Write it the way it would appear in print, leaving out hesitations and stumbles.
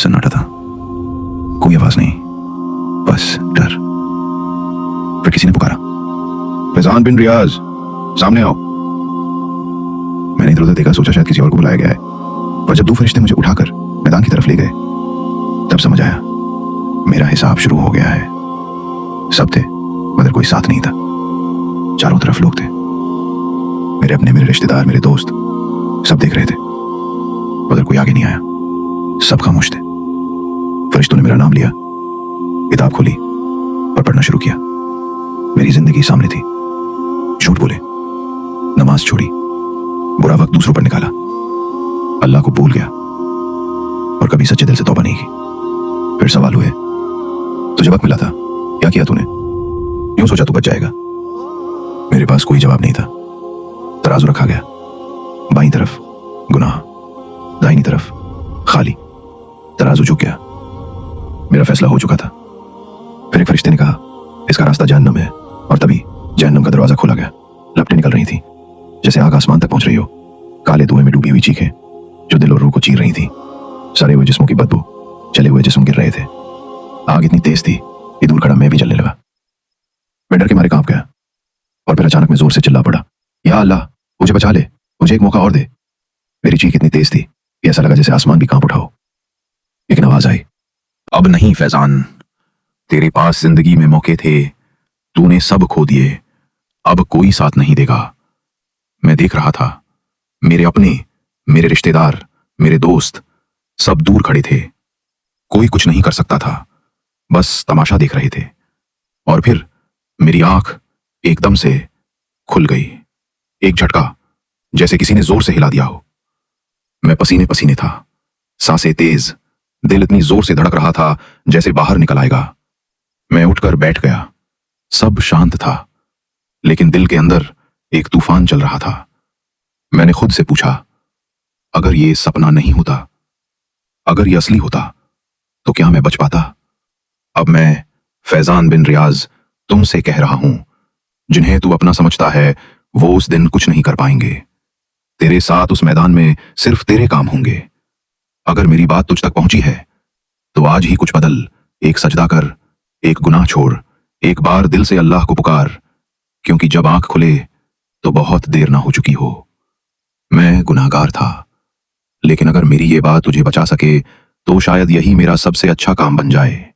सन्नाटा था, कोई आवाज नहीं, बस डर। फिर किसी ने पुकारा, फैजान बिन रियाज, सामने आओ। मैंने इधर उधर देखा, सोचा शायद किसी और को बुलाया गया है, पर जब दो फरिश्ते मुझे उठाकर मैदान की तरफ ले गए तब समझ आया मेरा हिसाब शुरू हो गया है। सब थे मगर कोई साथ नहीं था। चारों तरफ लोग थे, मेरे अपने, मेरे रिश्तेदार, मेरे दोस्त, सब देख रहे थे मगर कोई आगे नहीं आया। सब खामोश थे। फरिश्तों ने मेरा नाम लिया, किताब खोली और पढ़ना शुरू किया। मेरी जिंदगी सामने थी। झूठ बोले, नमाज छोड़ी, बुरा वक्त दूसरों पर निकाला, अल्लाह को भूल गया और कभी सच्चे दिल से तौबा नहीं की। फिर सवाल हुए, तुझे वक्त मिला था, क्या किया तूने? यूं सोचा तू बच जाएगा। मेरे पास कोई जवाब नहीं था। तराजू रखा गया, बाईं तरफ गुनाह, दाहिनी तरफ खाली। तराजू झुक गया। मेरा फैसला हो चुका था। फिर एक फरिश्ते ने कहा, इसका रास्ता जहन्नम है। और तभी जहन्नम का दरवाजा खोला गया। लपटें निकल रही थी जैसे आग आसमान तक पहुंच रही हो। काले धुएं में डूबी हुई चीखें जो दिल और रूह को चीर रही थी। सड़े हुए जिस्मों की बदबू, चले हुए जिस्म गिर रहे थे। आग इतनी तेज थी कि दूर खड़ा मैं भी जलने लगा। मैं डर के मारे कांप गया और फिर अचानक मैं जोर से चिल्ला पड़ा, या अल्लाह, मुझे बचा ले, मुझे एक मौका और दे। मेरी चीख इतनी तेज थी कि ऐसा लगा जैसे आसमान भी कांप उठा हो। लेकिन आवाज आई, अब नहीं फैजान, तेरे पास जिंदगी में मौके थे, तूने सब खो दिए, अब कोई साथ नहीं देगा। मैं देख रहा था, मेरे अपने, मेरे रिश्तेदार, मेरे दोस्त सब दूर खड़े थे। कोई कुछ नहीं कर सकता था, बस तमाशा देख रहे थे। और फिर मेरी आंख एकदम से खुल गई। एक झटका, जैसे किसी ने जोर से हिला दिया हो। मैं पसीने पसीने था, सांसें तेज, दिल इतनी जोर से धड़क रहा था जैसे बाहर निकल आएगा। मैं उठकर बैठ गया। सब शांत था, लेकिन दिल के अंदर एक तूफान चल रहा था। मैंने खुद से पूछा, अगर ये सपना नहीं होता, अगर ये असली होता, तो क्या मैं बच पाता? अब मैं फैजान बिन रियाज तुमसे कह रहा हूं, जिन्हें तू अपना समझता है वो उस दिन कुछ नहीं कर पाएंगे। तेरे साथ उस मैदान में सिर्फ तेरे काम होंगे। अगर मेरी बात तुझ तक पहुंची है तो आज ही कुछ बदल, एक सजदा कर, एक गुनाह छोड़, एक बार दिल से अल्लाह को पुकार, क्योंकि जब आंख खुले तो बहुत देर ना हो चुकी हो। मैं गुनाहगार था, लेकिन अगर मेरी ये बात तुझे बचा सके तो शायद यही मेरा सबसे अच्छा काम बन जाए।